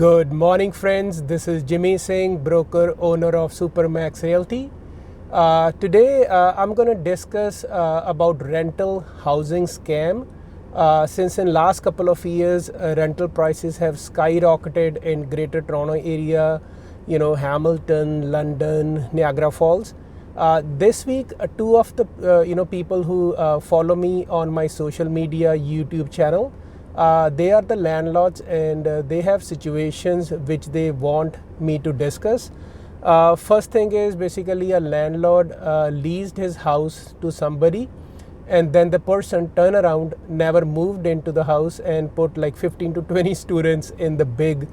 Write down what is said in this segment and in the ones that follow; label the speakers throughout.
Speaker 1: Good morning, friends. This is Jimmy Singh, broker, owner of Supermax Realty. Today, I'm going to discuss about rental housing scam. Since in last couple of years, rental prices have skyrocketed in Greater Toronto area, Hamilton, London, Niagara Falls. This week, two of the people who follow me on my social media YouTube channel. They are the landlords and they have situations which they want me to discuss. First thing is basically a landlord leased his house to somebody, and then the person turned around, never moved into the house, and put like 15 to 20 students in the big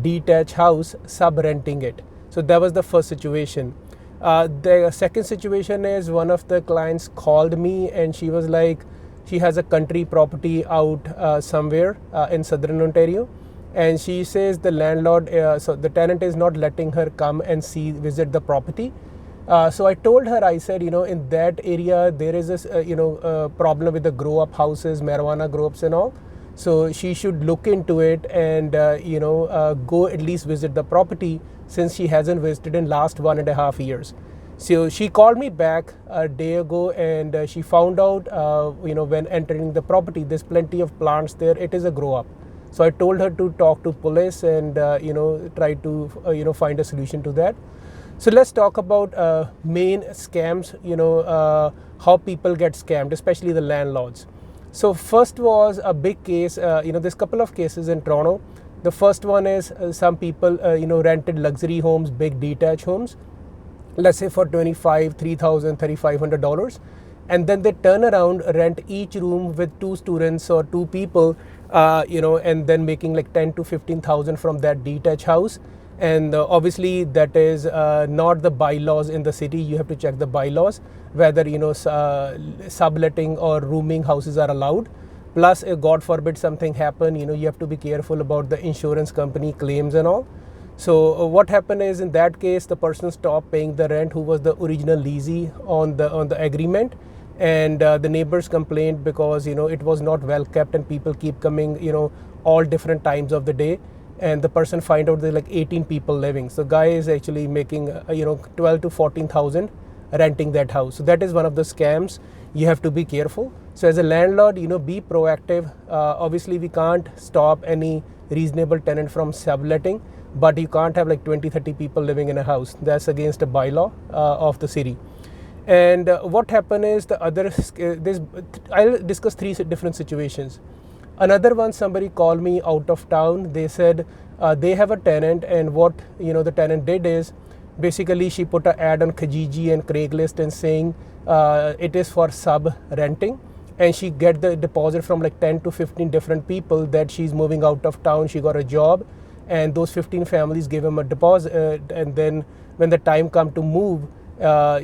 Speaker 1: detached house, sub-renting it. So that was the first situation. The second situation is one of the clients called me and she was like, she has a country property out somewhere in southern Ontario, and she says the landlord, so the tenant is not letting her come and visit the property. So I told her, I said, in that area there is a problem with the grow-up houses, marijuana grow-ups and all. So she should look into it and go at least visit the property, since she hasn't visited in last 1.5 years. So she called me back a day ago and she found out, when entering the property, there's plenty of plants there. It is a grow up. So I told her to talk to police and, try to, find a solution to that. So let's talk about main scams, how people get scammed, especially the landlords. So first was a big case, there's a couple of cases in Toronto. The first one is some people, rented luxury homes, big detached homes, let's say for $25,000, $3,000, $3,500, and then they turn around, rent each room with 2 students or 2 people, and then making like 10 to 15,000 from that detached house. And obviously that is not the bylaws in the city. You have to check the bylaws whether subletting or rooming houses are allowed. Plus, if God forbid something happen, you have to be careful about the insurance company claims and all. So what happened is, in that case, the person stopped paying the rent who was the original leasee on the agreement, and the neighbors complained because it was not well kept and people keep coming all different times of the day, and the person find out there's like 18 people living. So guy is actually making 12 to 14,000 renting that house. So that is one of the scams. You have to be careful. So as a landlord, be proactive. Obviously we can't stop any reasonable tenant from subletting, but you can't have like 20-30 people living in a house. That's against a bylaw of the city. And what happened is I'll discuss 3 different situations. Another one, somebody called me out of town. They said they have a tenant, and what the tenant did is basically she put an ad on Kijiji and Craigslist and saying it is for sub renting, and she get the deposit from like 10 to 15 different people that she's moving out of town. She got a job, and those 15 families gave him a deposit, and then when the time come to move,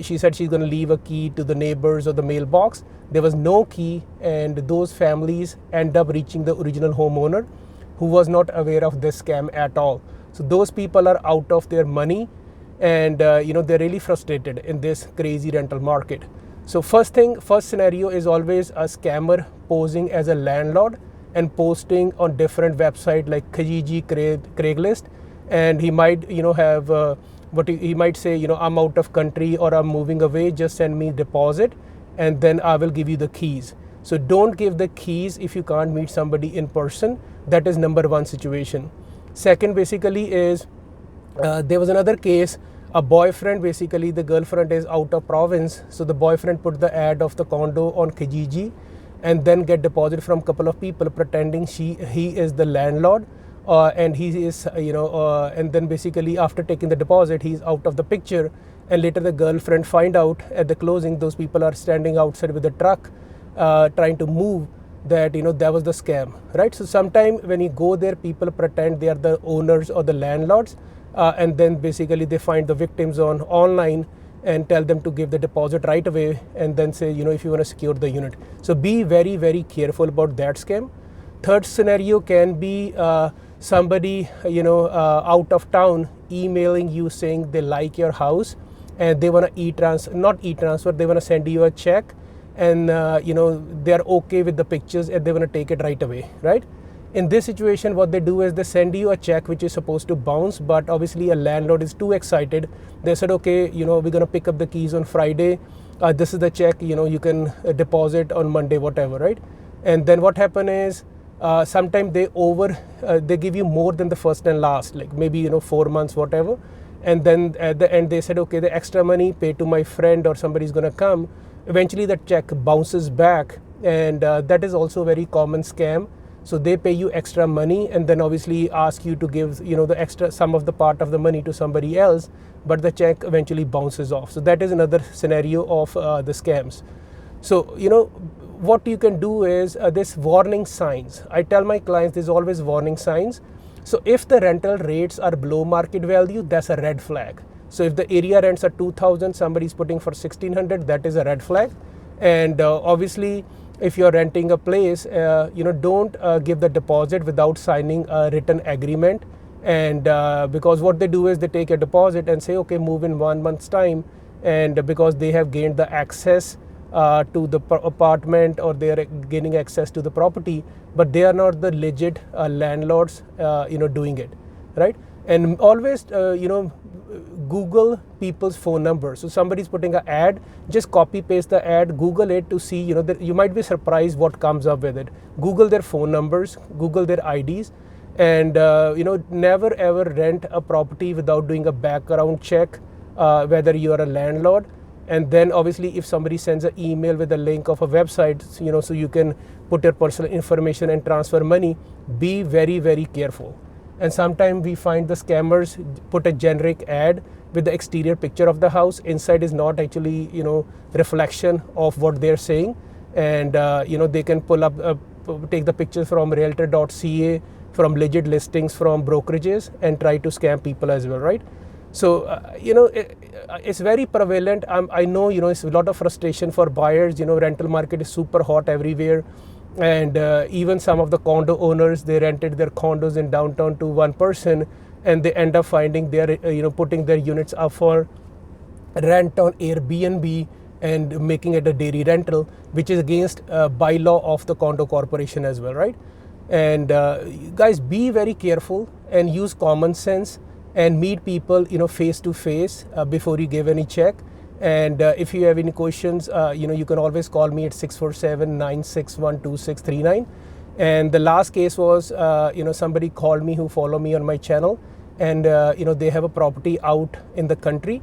Speaker 1: she said she's going to leave a key to the neighbors or the mailbox. There was no key, and those families end up reaching the original homeowner, who was not aware of this scam at all. So those people are out of their money, and they're really frustrated in this crazy rental market. So first scenario is always a scammer posing as a landlord and posting on different websites like Kijiji, Craigslist, and he might have he might say, I'm out of country or I'm moving away, just send me deposit and then I will give you the keys. So don't give the keys if you can't meet somebody in person. That is number one situation. Second basically is there was another case. A boyfriend, basically the girlfriend is out of province, so the boyfriend put the ad of the condo on Kijiji and then get deposit from couple of people pretending he is the landlord, and he is and then basically after taking the deposit he's out of the picture, and later the girlfriend find out at the closing those people are standing outside with a truck trying to move, that that was the scam, right? So sometime when you go there, people pretend they are the owners or the landlords, and then basically they find the victims on online and tell them to give the deposit right away, and then say if you want to secure the unit. So be very, very careful about that scam. Third scenario can be somebody out of town emailing you saying they like your house and they want to not e-transfer, they want to send you a check, and they're okay with the pictures and they want to take it right away, right? In this situation, what they do is they send you a check which is supposed to bounce, but obviously a landlord is too excited. They said, okay, we're going to pick up the keys on Friday. This is the check, you can deposit on Monday, whatever, right? And then what happen is sometimes they give you more than the first and last, like maybe 4 months, whatever. And then at the end they said, okay, the extra money pay to my friend or somebody's going to come. Eventually that check bounces back, and that is also a very common scam. So they pay you extra money and then obviously ask you to give the extra some of the part of the money to somebody else, but the check eventually bounces off. So that is another scenario of the scams. So what you can do is this warning signs. I tell my clients there's always warning signs. So if the rental rates are below market value, that's a red flag. So if the area rents are 2,000, somebody's putting for 1,600, that is a red flag. And obviously, if you're renting a place, don't give the deposit without signing a written agreement. And because what they do is they take a deposit and say, okay, move in 1 month's time. And because they have gained the access to the apartment, or they are gaining access to the property, but they are not the legit landlords doing it, right? And always Google people's phone numbers. So somebody's putting an ad, just copy paste the ad, Google it to see, that you might be surprised what comes up with it. Google their phone numbers, Google their IDs, and never ever rent a property without doing a background check, whether you are a landlord. And then obviously if somebody sends an email with a link of a website, so you can put your personal information and transfer money, be very, very careful. And sometimes we find the scammers put a generic ad with the exterior picture of the house. Inside is not actually, reflection of what they're saying. And, they can pull up, take the pictures from realtor.ca, from legit listings, from brokerages, and try to scam people as well, right? So, it's very prevalent. I know, it's a lot of frustration for buyers. Rental market is super hot everywhere. And even some of the condo owners, they rented their condos in downtown to one person, and they end up finding they're putting their units up for rent on Airbnb and making it a daily rental, which is against bylaw of the condo corporation as well, right? And guys, be very careful and use common sense and meet people face to face before you give any check. And if you have any questions, you can always call me at 647-961-2639. And the last case was, somebody called me who follow me on my channel, and they have a property out in the country,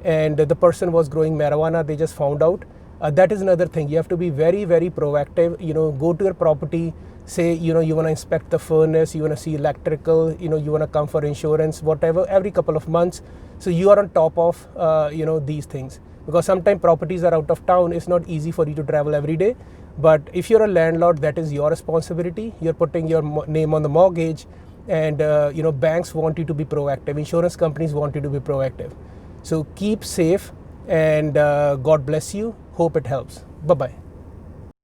Speaker 1: and the person was growing marijuana. They just found out. That is another thing. You have to be very, very proactive. Go to your property, say, you want to inspect the furnace, you want to see electrical, you want to come for insurance, whatever, every couple of months. So you are on top of, these things, because sometimes properties are out of town. It's not easy for you to travel every day. But if you're a landlord, that is your responsibility. You're putting your name on the mortgage, and, banks want you to be proactive. Insurance companies want you to be proactive. So keep safe, and God bless you. Hope it helps. Bye-bye.